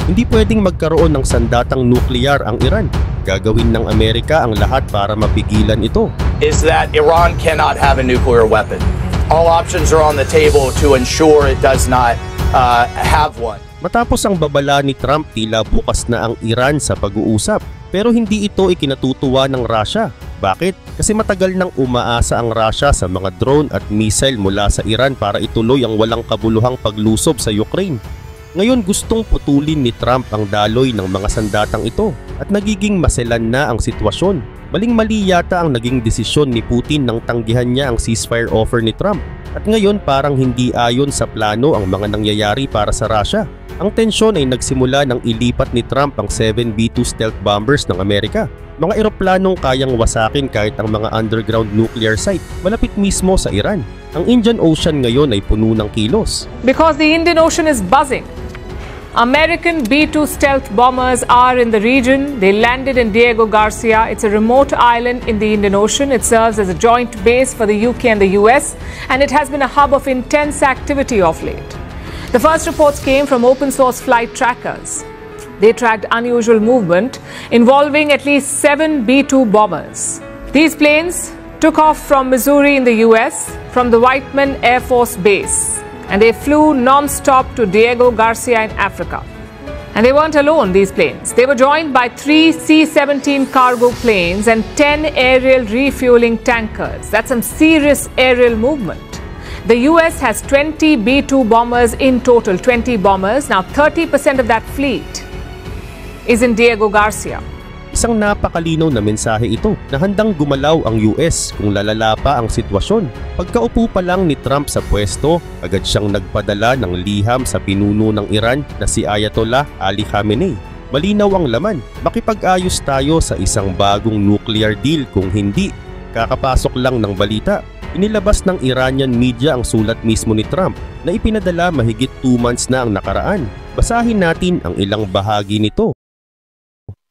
Hindi pwedeng magkaroon ng sandatang nuklear ang Iran. Gagawin ng Amerika ang lahat para mapigilan ito. Is that Iran cannot have a nuclear weapon. All options are on the table to ensure it does not have one. Matapos ang babala ni Trump, tila bukas na ang Iran sa pag-uusap. Pero hindi ito ikinatutuwa ng Russia. Bakit? Kasi matagal nang umaasa ang Russia sa mga drone at missile mula sa Iran para ituloy ang walang kabuluhang paglusob sa Ukraine. Ngayon gustong putulin ni Trump ang daloy ng mga sandatang ito at nagiging maselan na ang sitwasyon. Maling-mali yata ang naging desisyon ni Putin nang tanggihan niya ang ceasefire offer ni Trump. At ngayon parang hindi ayon sa plano ang mga nangyayari para sa Russia. Ang tensyon ay nagsimula nang ilipat ni Trump ang 7B-2 stealth bombers ng Amerika. Mga eroplanong kayang wasakin kahit ang mga underground nuclear site malapit mismo sa Iran. Ang Indian Ocean ngayon ay puno ng kilos. Because the Indian Ocean is buzzing. American B-2 stealth bombers are in the region. They landed in Diego Garcia. It's a remote island in the Indian Ocean. It serves as a joint base for the UK and the US, and it has been a hub of intense activity of late. The first reports came from open source flight trackers. They tracked unusual movement involving at least 7 B-2 bombers. These planes took off from Missouri in the US from the Whiteman Air Force Base, and they flew non-stop to Diego Garcia in Africa. And they weren't alone, these planes. They were joined by 3 C-17 cargo planes and 10 aerial refueling tankers. That's some serious aerial movement. The US has 20 B-2 bombers in total, 20 bombers. Now 30% of that fleet is in Diego Garcia. Isang napakalinaw na mensahe ito na handang gumalaw ang US kung lalala pa ang sitwasyon. Pagkaupo pa lang ni Trump sa pwesto, agad siyang nagpadala ng liham sa pinuno ng Iran na si Ayatollah Ali Khamenei. Malinaw ang laman, makipag-ayos tayo sa isang bagong nuclear deal. Kung hindi, kakapasok lang ng balita. Inilabas ng Iranian media ang sulat mismo ni Trump na ipinadala mahigit 2 months na ang nakaraan. Basahin natin ang ilang bahagi nito.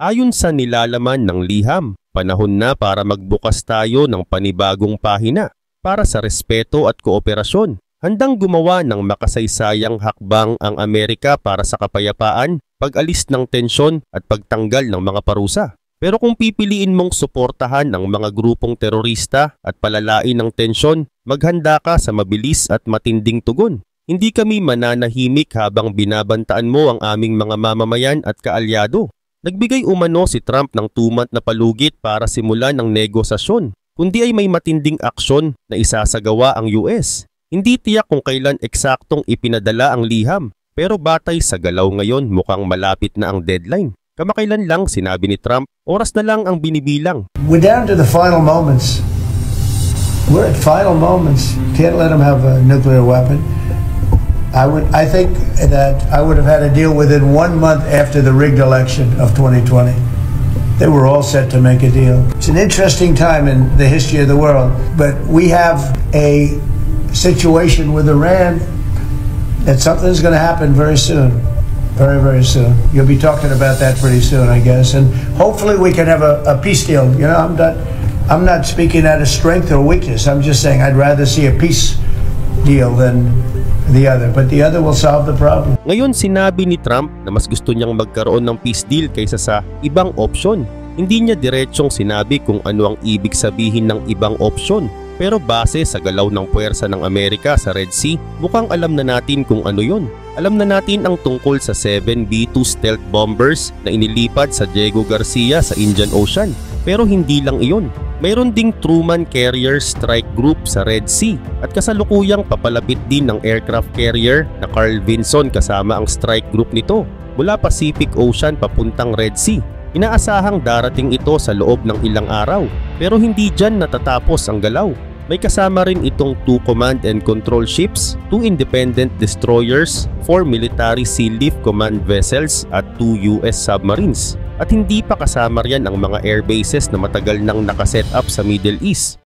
Ayon sa nilalaman ng liham, panahon na para magbukas tayo ng panibagong pahina para sa respeto at kooperasyon. Handang gumawa ng makasaysayang hakbang ang Amerika para sa kapayapaan, pag-alis ng tensyon at pagtanggal ng mga parusa. Pero kung pipiliin mong suportahan ang mga grupong terorista at palalain ng tensyon, maghanda ka sa mabilis at matinding tugon. Hindi kami mananahimik habang binabantaan mo ang aming mga mamamayan at kaalyado. Nagbigay umano si Trump ng 2-month na palugit para simulan ng negosasyon, kundi ay may matinding aksyon na isasagawa ang US. Hindi tiyak kung kailan eksaktong ipinadala ang liham, pero batay sa galaw ngayon mukhang malapit na ang deadline. Kamakailan lang sinabi ni Trump, oras na lang ang binibilang. We're down to the final moments. We're at final moments. Can't let them have a nuclear weapon. I think that I would have had a deal within 1 month after the rigged election of 2020. They were all set to make a deal. It's an interesting time in the history of the world, but we have a situation with Iran that something's going to happen very soon. Very, very soon. You'll be talking about that pretty soon, I guess. And hopefully we can have a peace deal. You know, I'm not speaking out of strength or weakness. I'm just saying I'd rather see a peace deal than the other. But the other will solve the problem. Ngayon sinabi ni Trump na mas gusto niyang magkaroon ng peace deal kaysa sa ibang opsyon. Hindi niya diretsong sinabi kung ano ang ibig sabihin ng ibang opsyon. Pero base sa galaw ng puwersa ng Amerika sa Red Sea, mukhang alam na natin kung ano yon. Alam na natin ang tungkol sa 7B-2 stealth bombers na inilipat sa Diego Garcia sa Indian Ocean. Pero hindi lang iyon. Mayroon ding Truman Carrier Strike Group sa Red Sea at kasalukuyang papalapit din ng aircraft carrier na Carl Vinson kasama ang strike group nito mula Pacific Ocean papuntang Red Sea. Inaasahang darating ito sa loob ng ilang araw, pero hindi dyan natatapos ang galaw. May kasama rin itong 2 command and control ships, 2 independent destroyers, 4 military sea lift command vessels at 2 US submarines. At hindi pa kasama riyan ang mga air bases na matagal nang nakaset up sa Middle East.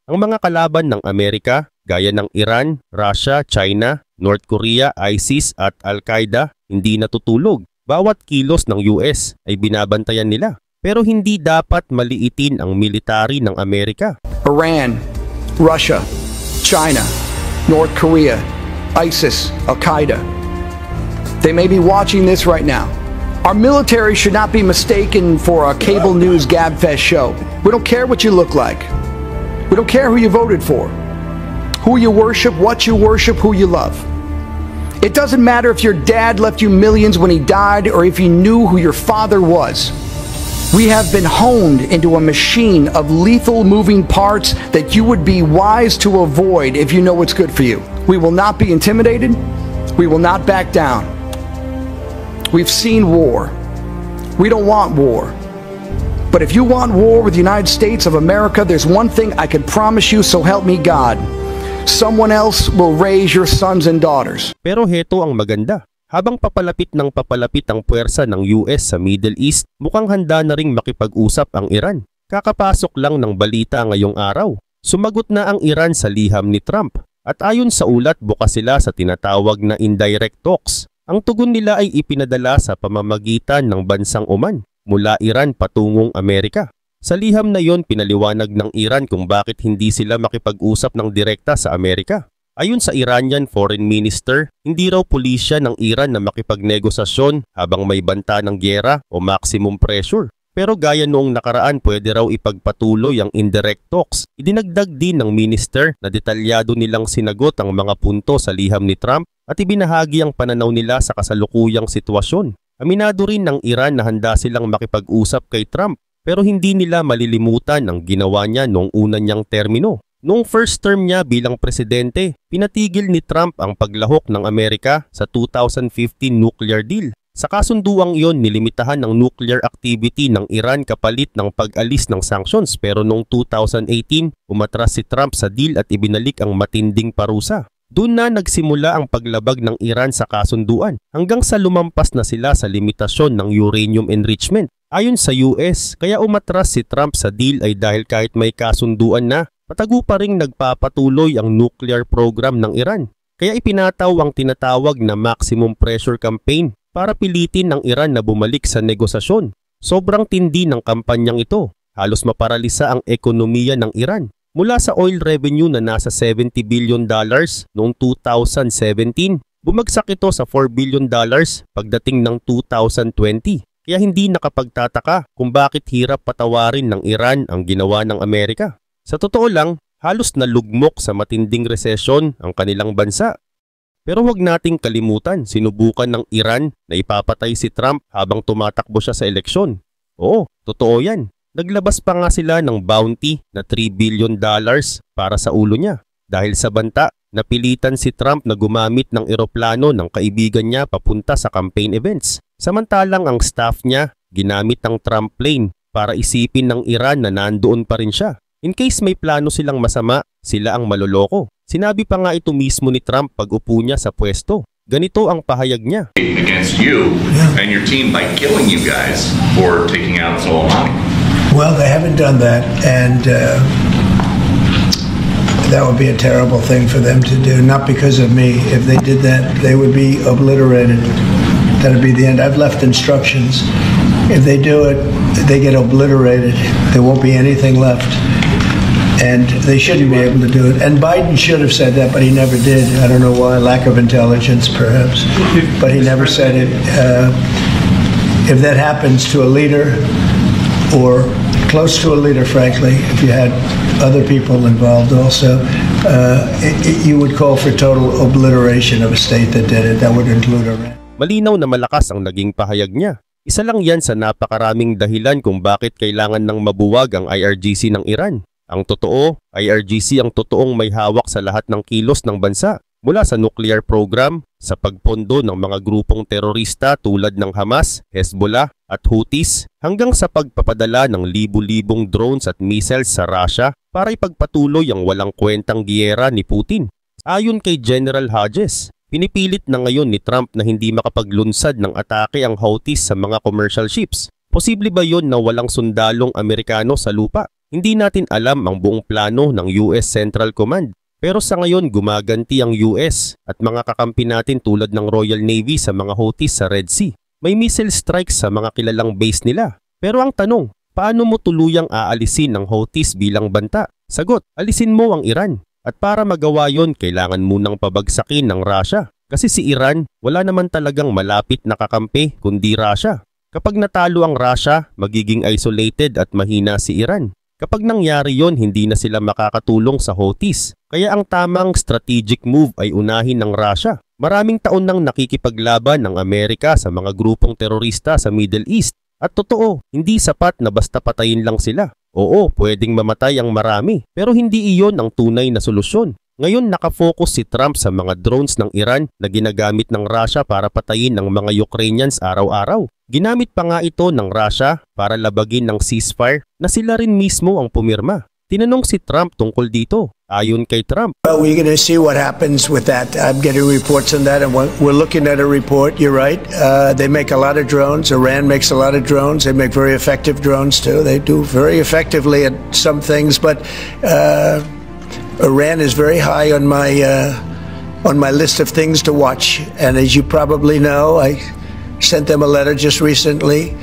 Ang mga kalaban ng Amerika, gaya ng Iran, Russia, China, North Korea, ISIS at Al-Qaeda, hindi natutulog. Bawat kilos ng US ay binabantayan nila. Pero hindi dapat maliitin ang military ng Amerika. Iran, Russia, China, North Korea, ISIS, Al-Qaeda. They may be watching this right now. Our military should not be mistaken for a cable news gabfest show. We don't care what you look like. We don't care who you voted for, who you worship, who you love. It doesn't matter if your dad left you millions when he died or if you knew who your father was. We have been honed into a machine of lethal moving parts that you would be wise to avoid if you know what's good for you. We will not be intimidated. We will not back down. We've seen war. We don't want war. But if you want war with the United States of America, there's one thing I can promise you, so help me God. Someone else will raise your sons and daughters. Pero heto ang maganda. Habang papalapit ang puwersa ng US sa Middle East, mukhang handa na ring makipag-usap ang Iran. Kakapasok lang ng balita ngayong araw. Sumagot na ang Iran sa liham ni Trump. At ayon sa ulat, bukas sila sa tinatawag na indirect talks. Ang tugon nila ay ipinadala sa pamamagitan ng bansang Oman mula Iran patungong Amerika. Sa liham na yon, pinaliwanag ng Iran kung bakit hindi sila makipag-usap ng direkta sa Amerika. Ayon sa Iranian Foreign Minister, hindi raw pulisya ng Iran na makipagnegosasyon habang may banta ng gyera o maximum pressure. Pero gaya noong nakaraan, pwede raw ipagpatuloy ang indirect talks. Idinagdag din ng minister na detalyado nilang sinagot ang mga punto sa liham ni Trump at ibinahagi ang pananaw nila sa kasalukuyang sitwasyon. Aminado rin ng Iran na handa silang makipag-usap kay Trump pero hindi nila malilimutan ang ginawa niya noong una niyang termino. Noong first term niya bilang presidente, pinatigil ni Trump ang paglahok ng Amerika sa 2015 nuclear deal. Sa kasunduang iyon, nilimitahan ng nuclear activity ng Iran kapalit ng pag-alis ng sanctions pero noong 2018, umatras si Trump sa deal at ibinalik ang matinding parusa. Doon na nagsimula ang paglabag ng Iran sa kasunduan hanggang sa lumampas na sila sa limitasyon ng uranium enrichment. Ayon sa US, kaya umatras si Trump sa deal ay dahil kahit may kasunduan na, patago pa ring nagpapatuloy ang nuclear program ng Iran. Kaya ipinataw ang tinatawag na maximum pressure campaign para pilitin ng Iran na bumalik sa negosasyon. Sobrang tindi ng kampanyang ito. Halos maparalisa ang ekonomiya ng Iran. Mula sa oil revenue na nasa $70 billion noong 2017, bumagsak ito sa $4 billion pagdating ng 2020. Kaya hindi nakapagtataka kung bakit hirap patawarin ng Iran ang ginawa ng Amerika. Sa totoo lang, halos nalugmok sa matinding resesyon ang kanilang bansa. Pero huwag nating kalimutan, sinubukan ng Iran na ipapatay si Trump habang tumatakbo siya sa eleksyon. Oo, totoo yan. Naglabas pa nga sila ng bounty na $3 billion para sa ulo niya. Dahil sa banta, napilitan si Trump na gumamit ng eroplano ng kaibigan niya papunta sa campaign events. Samantalang ang staff niya, ginamit ng Trump plane para isipin ng Iran na nandoon pa rin siya. In case may plano silang masama, sila ang maloloko. Sinabi pa nga ito mismo ni Trump pag upo niya sa pwesto. Ganito ang pahayag niya. Against you and your team by killing you guys for taking out Soleimani. Well, they haven't done that, and that would be a terrible thing for them to do. Not because of me. If they did that, they would be obliterated. That would be the end. I've left instructions. If they do it, they get obliterated. There won't be anything left. And they shouldn't be able to do it. And Biden should have said that, but he never did. I don't know why, lack of intelligence perhaps. But he never said it. If that happens to a leader, or close to a leader, frankly, if you had other people involved also, you would call for total obliteration of a state that did it. That would include Iran. Malinaw na malakas ang naging pahayag niya. Isa lang yan sa napakaraming dahilan kung bakit kailangan ng mabuwag ang IRGC ng Iran. Ang totoo, IRGC ang totoong may hawak sa lahat ng kilos ng bansa, mula sa nuclear program, sa pagpondo ng mga grupong terorista tulad ng Hamas, Hezbollah at Houthis, hanggang sa pagpapadala ng libu-libong drones at missiles sa Russia para ipagpatuloy ang walang kwentang giyera ni Putin. Ayon kay General Hodges, pinipilit na ngayon ni Trump na hindi makapaglunsad ng atake ang Houthis sa mga commercial ships. Posible ba yon na walang sundalong Amerikano sa lupa? Hindi natin alam ang buong plano ng US Central Command. Pero sa ngayon gumaganti ang US at mga kakampi natin tulad ng Royal Navy sa mga Houthis sa Red Sea. May missile strikes sa mga kilalang base nila. Pero ang tanong, paano mo tuluyang aalisin ang Houthis bilang banta? Sagot, alisin mo ang Iran. At para magawa yon, kailangan munang pabagsakin ng Russia. Kasi si Iran, wala naman talagang malapit na kakampi kundi Russia. Kapag natalo ang Russia, magiging isolated at mahina si Iran. Kapag nangyari yon, hindi na sila makakatulong sa Houthis. Kaya ang tamang strategic move ay unahin ng Russia. Maraming taon nang nakikipaglaban ng Amerika sa mga grupong terorista sa Middle East. At totoo, hindi sapat na basta patayin lang sila. Oo, pwedeng mamatay ang marami, pero hindi iyon ang tunay na solusyon. Ngayon nakafocus si Trump sa mga drones ng Iran na ginagamit ng Russia para patayin ang mga Ukrainians araw-araw. Ginamit pa nga ito ng Russia para labagin ng ceasefire na sila rin mismo ang pumirma. Tinanong si Trump tungkol dito. Ayon kay Trump, Well, we're going to see what happens with that. I'm getting reports on that, and we're looking at a report. You're right. They make a lot of drones. Iran makes a lot of drones. They make very effective drones, too. They do very effectively at some things, but Iran is very high on my list of things to watch. And as you probably know, I sent them a letter just recently,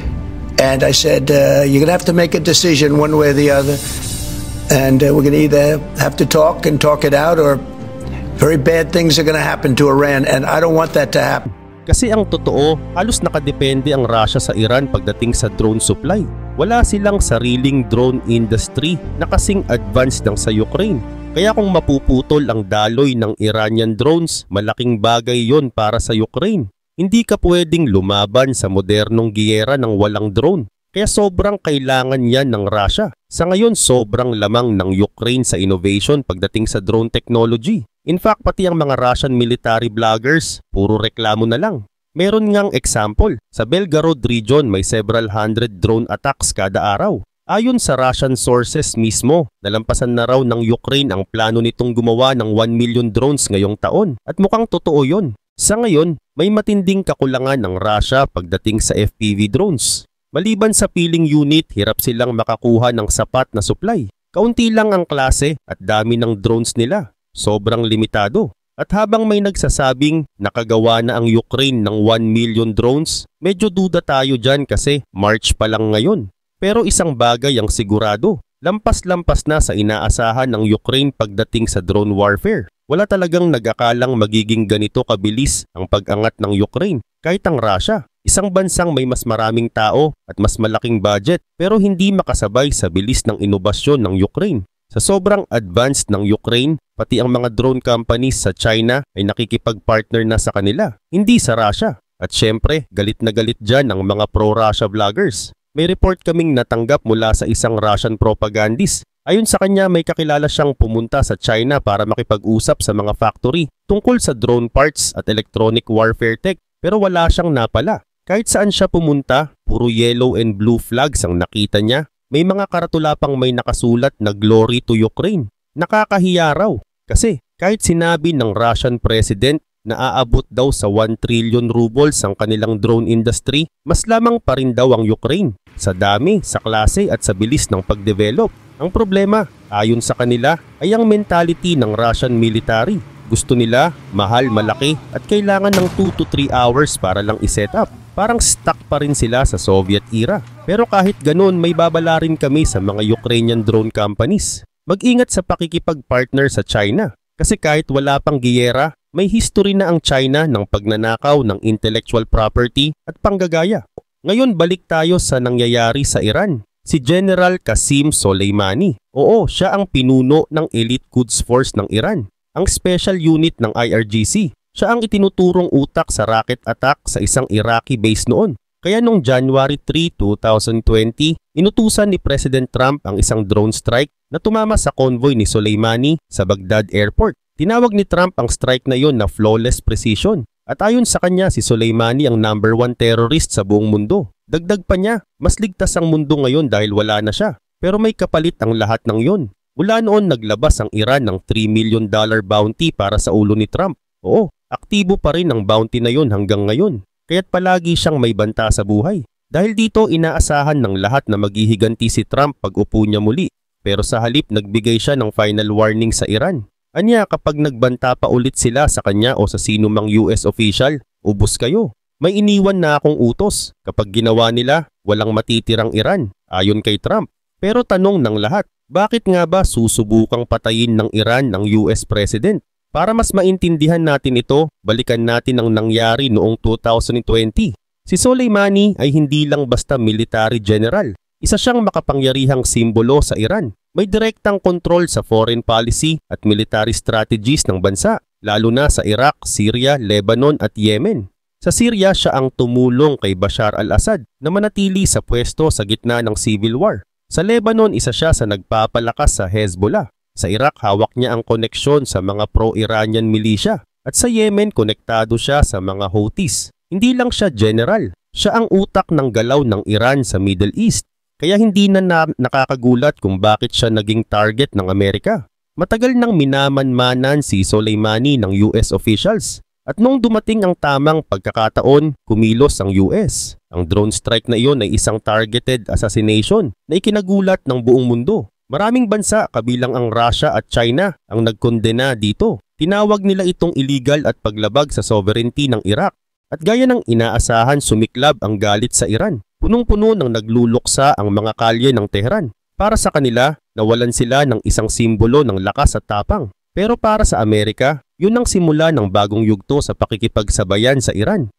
and I said, you're going to have to make a decision one way or the other. And we're going to either have to talk and talk it out, or very bad things are going to happen to Iran, and I don't want that to happen. Kasi ang totoo, halos nakadepende ang Russia sa Iran pagdating sa drone supply. Wala silang sariling drone industry na kasing advanced ng sa Ukraine. Kaya kung mapuputol ang daloy ng Iranian drones, malaking bagay yon para sa Ukraine. Hindi ka pwedeng lumaban sa modernong giyera ng walang drone. Kaya sobrang kailangan yan ng Russia. Sa ngayon, sobrang lamang ng Ukraine sa innovation pagdating sa drone technology. In fact, pati ang mga Russian military bloggers, puro reklamo na lang. Meron ngang example, sa Belgorod region may several hundred drone attacks kada araw. Ayon sa Russian sources mismo, nalampasan na raw ng Ukraine ang plano nitong gumawa ng 1 million drones ngayong taon. At mukhang totoo yon. Sa ngayon, may matinding kakulangan ng Russia pagdating sa FPV drones. Maliban sa peeling unit, hirap silang makakuha ng sapat na supply. Kaunti lang ang klase at dami ng drones nila. Sobrang limitado. At habang may nagsasabing nakagawa na ang Ukraine ng 1 million drones, medyo duda tayo dyan kasi March pa lang ngayon. Pero isang bagay ang sigurado, lampas-lampas na sa inaasahan ng Ukraine pagdating sa drone warfare. Wala talagang nag-akalang magiging ganito kabilis ang pag-angat ng Ukraine, kahit ang Russia. Isang bansang may mas maraming tao at mas malaking budget pero hindi makasabay sa bilis ng inobasyon ng Ukraine. Sa sobrang advanced ng Ukraine, pati ang mga drone companies sa China ay nakikipag-partner na sa kanila, hindi sa Russia. At syempre, galit na galit dyan ang mga pro-Russia vloggers. May report kaming natanggap mula sa isang Russian propagandist. Ayon sa kanya, may kakilala siyang pumunta sa China para makipag-usap sa mga factory tungkol sa drone parts at electronic warfare tech pero wala siyang napala. Kahit saan siya pumunta, puro yellow and blue flags ang nakita niya. May mga karatula pang may nakasulat na Glory to Ukraine. Nakakahiya raw kasi kahit sinabi ng Russian President na aabot daw sa 1 trillion rubles ang kanilang drone industry, mas lamang pa rin daw ang Ukraine sa dami, sa klase at sa bilis ng pagdevelop. Ang problema, ayon sa kanila, ay ang mentality ng Russian military. Gusto nila mahal, malaki at kailangan ng 2 to 3 hours para lang iset up. Parang stuck pa rin sila sa Soviet era. Pero kahit ganun, may babala rin kami sa mga Ukrainian drone companies. Mag-ingat sa pakikipag-partner sa China. Kasi kahit wala pang giyera, may history na ang China ng pagnanakaw ng intellectual property at panggagaya. Ngayon balik tayo sa nangyayari sa Iran. Si General Qasem Soleimani. Oo, siya ang pinuno ng Elite Quds Force ng Iran, ang special unit ng IRGC. Siya ang itinuturong utak sa rocket attack sa isang Iraqi base noon. Kaya noong January 3, 2020, inutusan ni President Trump ang isang drone strike na tumama sa convoy ni Soleimani sa Baghdad Airport. Tinawag ni Trump ang strike na yon na flawless precision. At ayon sa kanya, si Soleimani ang number 1 terrorist sa buong mundo. Dagdag pa niya, mas ligtas ang mundo ngayon dahil wala na siya. Pero may kapalit ang lahat ng yon. Mula noon naglabas ang Iran ng $3 million bounty para sa ulo ni Trump. Oo, aktibo pa rin ang bounty na yon hanggang ngayon. Kaya't palagi siyang may banta sa buhay. Dahil dito inaasahan ng lahat na maghihiganti si Trump pag upo niya muli. Pero sa halip nagbigay siya ng final warning sa Iran. Anya kapag nagbanta pa ulit sila sa kanya o sa sino mang US official, ubos kayo. May iniwan na akong utos. Kapag ginawa nila, walang matitirang Iran, ayon kay Trump. Pero tanong ng lahat, bakit nga ba susubukang patayin ng Iran ng US President? Para mas maintindihan natin ito, balikan natin ang nangyari noong 2020. Si Soleimani ay hindi lang basta military general. Isa siyang makapangyarihang simbolo sa Iran. May direktang kontrol sa foreign policy at military strategies ng bansa, lalo na sa Iraq, Syria, Lebanon at Yemen. Sa Syria, siya ang tumulong kay Bashar al-Assad na manatili sa pwesto sa gitna ng civil war. Sa Lebanon, isa siya sa nagpapalakas sa Hezbollah. Sa Iraq, hawak niya ang koneksyon sa mga pro-Iranian militia. At sa Yemen, konektado siya sa mga Houthis. Hindi lang siya general, siya ang utak ng galaw ng Iran sa Middle East. Kaya hindi na nakakagulat kung bakit siya naging target ng Amerika. Matagal nang minamanmanan si Soleimani ng US officials. At nung dumating ang tamang pagkakataon, kumilos ang US. Ang drone strike na iyon ay isang targeted assassination na ikinagulat ng buong mundo. Maraming bansa kabilang ang Russia at China ang nagkondena dito. Tinawag nila itong illegal at paglabag sa sovereignty ng Iraq. At gaya ng inaasahan, sumiklab ang galit sa Iran. Punong-puno ng nagluluksa ang mga kalye ng Tehran. Para sa kanila, nawalan sila ng isang simbolo ng lakas at tapang. Pero para sa Amerika, yun ang simula ng bagong yugto sa pakikipagsabayan sa Iran.